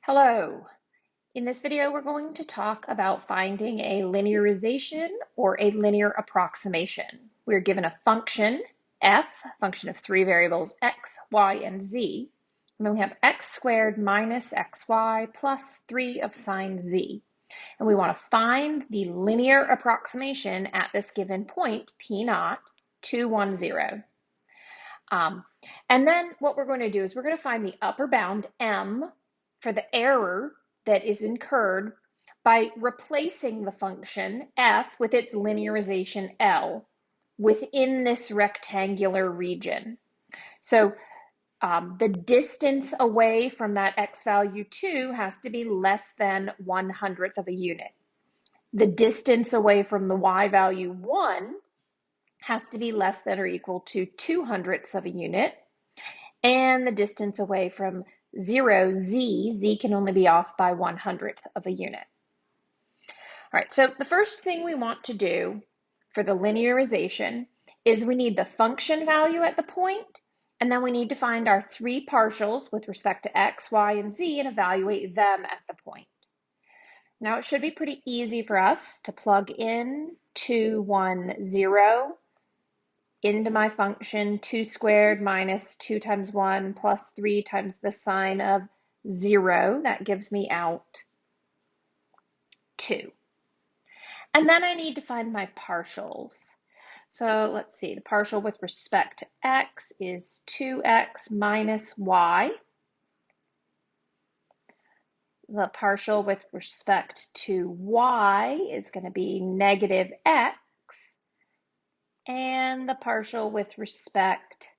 Hello. In this video, we're going to talk about finding a linearization or a linear approximation. We're given a function, f, a function of three variables, x, y, and z. And then we have x squared minus xy plus 3 of sine z. And we want to find the linear approximation at this given point, p naught, 2, 1, 0. And then what we're going to do is we're going to find the upper bound, m, for the error that is incurred by replacing the function f with its linearization L within this rectangular region. So the distance away from that x value 2 has to be less than 1/100th of a unit. The distance away from the y value 1 has to be less than or equal to 2/100ths of a unit. And the distance away from 0, z can only be off by 1/100th of a unit. All right, so the first thing we want to do for the linearization is we need the function value at the point, and then we need to find our three partials with respect to x, y, and z and evaluate them at the point. Now it should be pretty easy for us to plug in 2, 1, 0 into my function 2 squared minus 2 times 1 plus 3 times the sine of 0. That gives me out 2. And then I need to find my partials. So let's see, the partial with respect to x is 2x minus y. The partial with respect to y is going to be negative x. And the partial with respect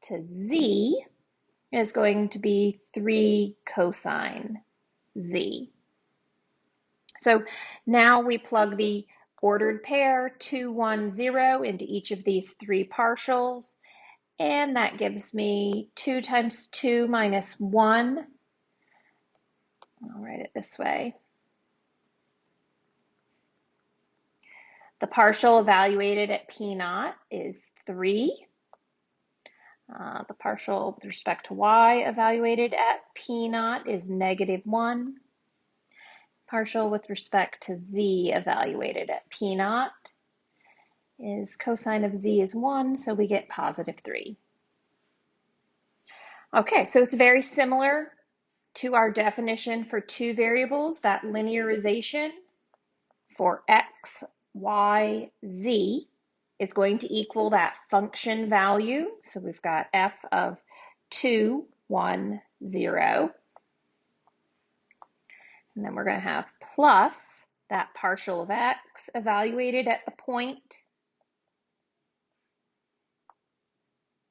to z is going to be 3 cosine z. So now we plug the ordered pair 2, 1, 0 into each of these three partials, and that gives me 2 times 2 minus 1. I'll write it this way. The partial evaluated at p naught is 3. The partial with respect to y evaluated at p naught is negative 1. Partial with respect to z evaluated at p naught is cosine of z is 1, so we get positive 3. Okay, so it's very similar to our definition for two variables, that linearization for x, y, z is going to equal that function value. So we've got f of 2, 1, 0. And then we're going to have plus that partial of x evaluated at the point.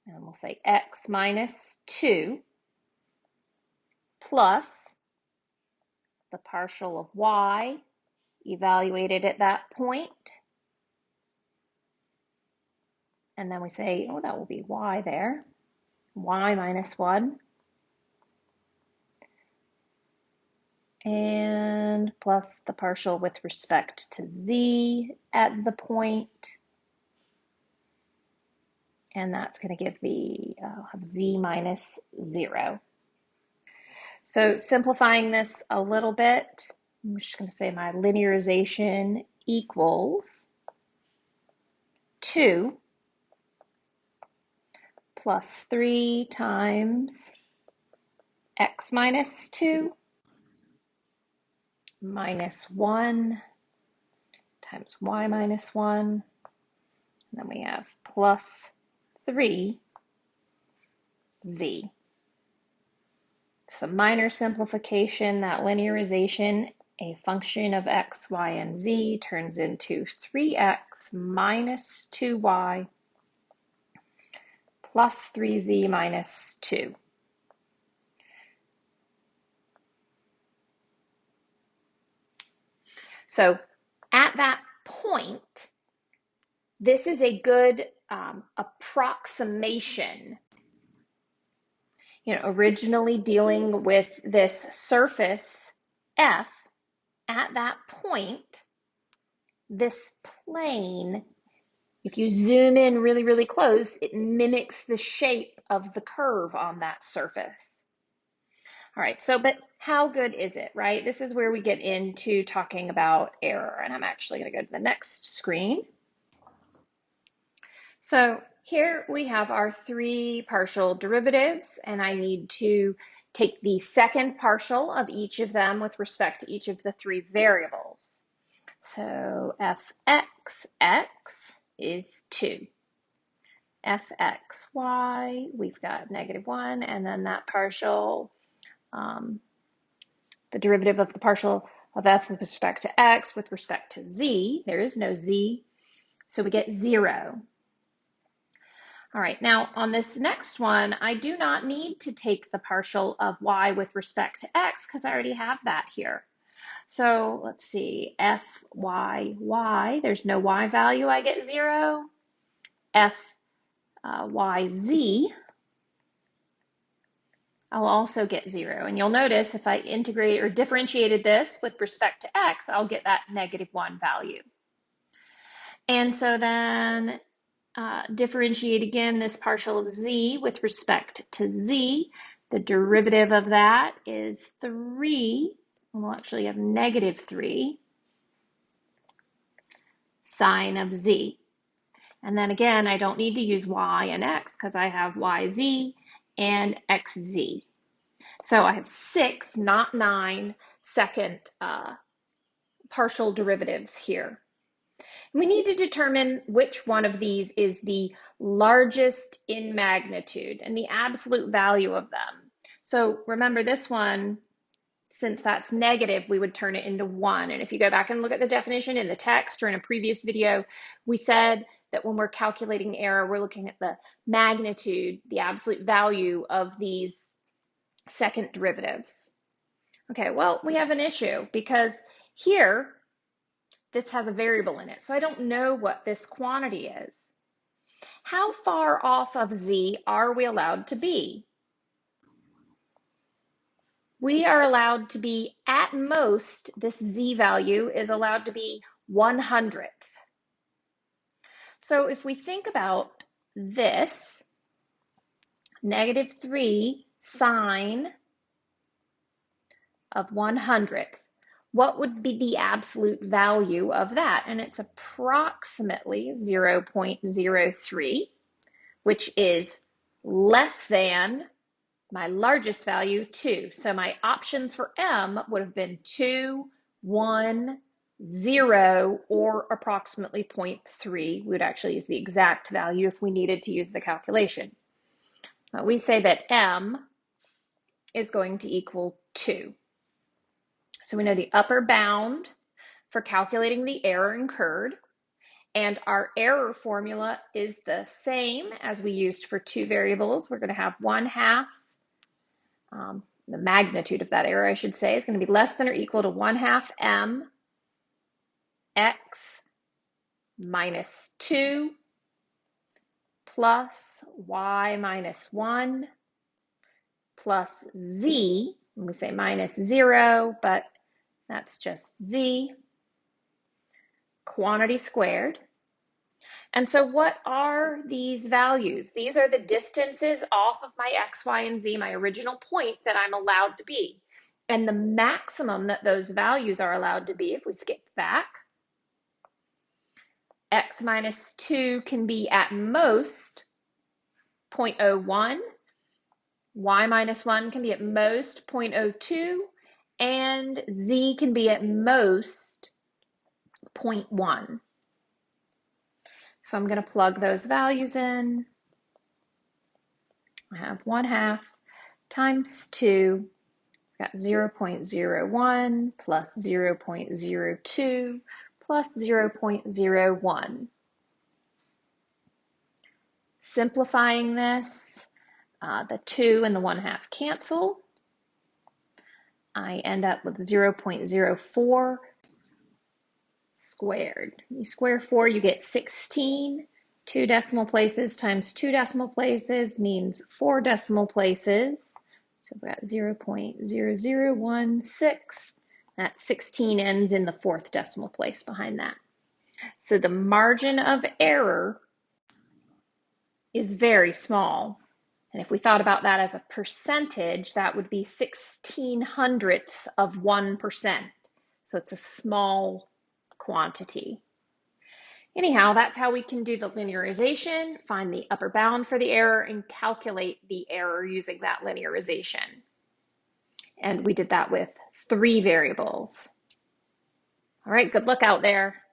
And we'll say x minus 2 plus the partial of y evaluated at that point. And then we say, oh, that will be y there, y minus 1. And plus the partial with respect to z at the point. And that's going to give me, I'll have z minus 0. So simplifying this a little bit, I'm just going to say my linearization equals 2 plus 3 times x minus 2 minus 1 times y minus 1. And then we have plus 3z. Some minor simplification, that linearization, a function of x, y, and z turns into 3x minus 2y plus 3z minus 2. So at that point, this is a good approximation. Originally dealing with this surface F, at that point, this plane, if you zoom in really, really close, it mimics the shape of the curve on that surface. All right, so, but how good is it, right? This is where we get into talking about error, and I'm actually going to go to the next screen. So here we have our three partial derivatives, and I need to take the second partial of each of them with respect to each of the three variables. So fxx is 2. fxy, we've got -1, and then that partial, the derivative of the partial of f with respect to x with respect to z, there is no z, so we get 0. All right, now on this next one, I do not need to take the partial of y with respect to x because I already have that here. So let's see, f, y, y, there's no y value, I get 0. F, y, z, I'll also get 0. And you'll notice if I integrate or differentiated this with respect to x, I'll get that -1 value. And so then differentiate again this partial of z with respect to z. The derivative of that is 3. We'll actually have -3 sine of z. And then again, I don't need to use y and x because I have yz and xz. So I have 6, not 9, second partial derivatives here. We need to determine which one of these is the largest in magnitude and the absolute value of them. So remember this one, since that's negative, we would turn it into 1. And if you go back and look at the definition in the text or in a previous video, we said that when we're calculating error, we're looking at the magnitude, the absolute value of these second derivatives. Okay, well, we have an issue because here, this has a variable in it, so I don't know what this quantity is. How far off of z are we allowed to be? We are allowed to be, at most, this z value is allowed to be 1/100th. So if we think about this, -3 sine of 1/100th, what would be the absolute value of that? And it's approximately 0.03, which is less than my largest value, 2. So my options for m would have been 2, 1, 0, or approximately 0.3. We would actually use the exact value if we needed to use the calculation. But we say that m is going to equal 2. So we know the upper bound for calculating the error incurred, and our error formula is the same as we used for two variables. We're going to have 1/2, the magnitude of that error, I should say, is going to be less than or equal to 1/2 m x minus 2 plus y minus 1 plus z. And we say minus 0, but that's just z, quantity squared. And so what are these values? These are the distances off of my x, y, and z, my original point that I'm allowed to be. And the maximum that those values are allowed to be, if we skip back, x minus 2 can be at most 0.01, y minus 1 can be at most 0.02, and z can be at most 0.1. So I'm going to plug those values in. I have 1/2 times 2, I've got 0.01 plus 0.02 plus 0.01. Simplifying this, the 2 and the 1/2 cancel. I end up with 0.04 squared. You square 4, you get 16. 2 decimal places times 2 decimal places means 4 decimal places. So we've got 0.0016. That 16 ends in the 4th decimal place behind that. So the margin of error is very small. And if we thought about that as a percentage, that would be 1600ths of 1%. So it's a small quantity. Anyhow, that's how we can do the linearization, find the upper bound for the error, and calculate the error using that linearization. And we did that with 3 variables. All right, good luck out there.